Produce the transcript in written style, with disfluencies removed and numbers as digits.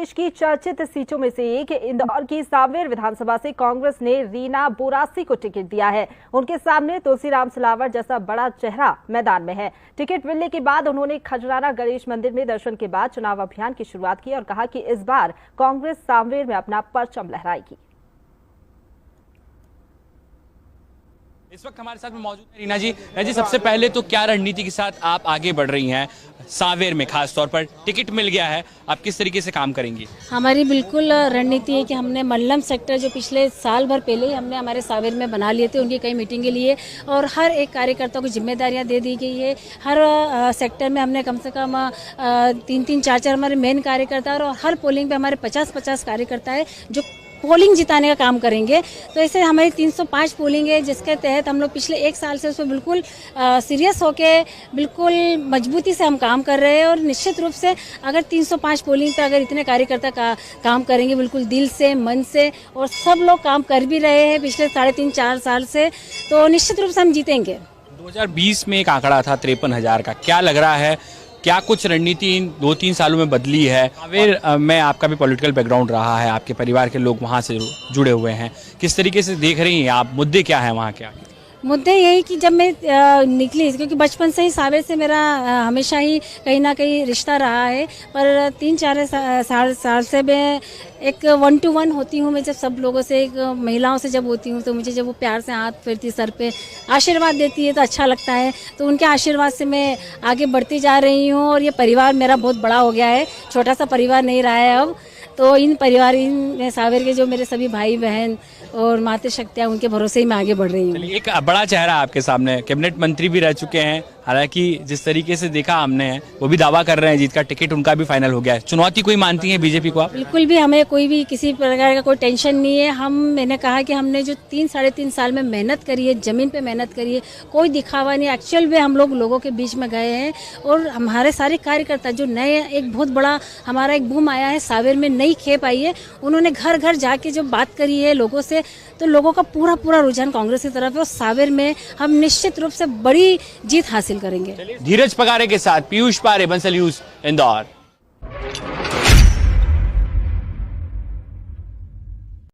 प्रदेश की चर्चित सीटों में से एक इंदौर की सांवेर विधानसभा से कांग्रेस ने रीना बोरासी को टिकट दिया है। उनके सामने तुलसीराम सिलावट जैसा बड़ा चेहरा मैदान में है। टिकट मिलने के बाद उन्होंने खजराना गणेश मंदिर में दर्शन के बाद चुनाव अभियान की शुरुआत की और कहा कि इस बार कांग्रेस सांवेर में अपना परचम लहराएगी। इस वक्त हमारे साथ में मौजूद है रीना जी। रीना जी, सबसे पहले तो क्या रणनीति के साथ आप आगे बढ़ रही हैं सांवेर में, खास तौर पर टिकट मिल गया है, आप किस तरीके से काम करेंगी? हमारी बिल्कुल रणनीति है कि हमने मल्लम सेक्टर जो पिछले साल भर पहले ही हमने हमारे सांवेर में बना लिए थे, उनकी कई मीटिंग के लिए, और हर एक कार्यकर्ता को जिम्मेदारियां दे दी गई है। हर सेक्टर में हमने कम से कम 3-4 हमारे मेन कार्यकर्ता और हर पोलिंग पे हमारे 50-50 कार्यकर्ता है जो पोलिंग जिताने का काम करेंगे। तो ऐसे हमारी 305 पोलिंग है, जिसके तहत हम लोग पिछले 1 साल से उसमें बिल्कुल सीरियस होके बिल्कुल मजबूती से हम काम कर रहे हैं। और निश्चित रूप से अगर 305 पोलिंग पे अगर इतने कार्यकर्ता का काम करेंगे बिल्कुल दिल से, मन से, और सब लोग काम कर भी रहे हैं पिछले 3.5-4 साल से, तो निश्चित रूप से हम जीतेंगे। 2020 में एक आंकड़ा था 53,000 का, क्या लग रहा है, क्या कुछ रणनीति इन 2-3 सालों में बदली है? सांवेर में आपका भी पॉलिटिकल बैकग्राउंड रहा है, आपके परिवार के लोग वहाँ से जुड़े हुए हैं, किस तरीके से देख रही हैं आप, मुद्दे क्या हैं वहाँ के? मुद्दे यही कि जब मैं निकली, क्योंकि बचपन से ही सांवेर से मेरा हमेशा ही कहीं ना कहीं रिश्ता रहा है, पर 3-4 साल से मैं एक 1-to-1 होती हूँ। मैं जब सब लोगों से, एक महिलाओं से जब होती हूँ, तो मुझे जब वो प्यार से हाथ फेरती, सर पे आशीर्वाद देती है, तो अच्छा लगता है। तो उनके आशीर्वाद से मैं आगे बढ़ती जा रही हूँ और ये परिवार मेरा बहुत बड़ा हो गया है, छोटा सा परिवार नहीं रहा है अब। तो इन सांवेर के जो मेरे सभी भाई बहन और माता शक्तियाँ, उनके भरोसे ही मैं आगे बढ़ रही हूँ। एक बड़ा चेहरा आपके सामने, कैबिनेट मंत्री भी रह चुके हैं, हालांकि जिस तरीके से देखा हमने, वो भी दावा कर रहे हैं जीत का, टिकट उनका भी फाइनल हो गया है। चुनौती कोई मानती है बीजेपी को आप? बिल्कुल भी, हमें कोई भी किसी प्रकार का कोई टेंशन नहीं है। मैंने कहा कि हमने जो 3-3.5 साल में मेहनत करी है, जमीन पे मेहनत करी है, कोई दिखावा नहीं, एक्चुअल में हम लोगों के बीच में गए हैं। और हमारे सारे कार्यकर्ता जो नए, एक बहुत बड़ा हमारा एक बूम आया है सांवेर में, नई खेप आई है, उन्होंने घर घर जाके जो बात करी है लोगों से, तो लोगों का पूरा रुझान कांग्रेस की तरफ है। और सांवेर में हम निश्चित रूप से बड़ी जीत हासिल करेंगे। धीरज पगारे के साथ पीयूष पारे, बंसल न्यूज़, इंदौर।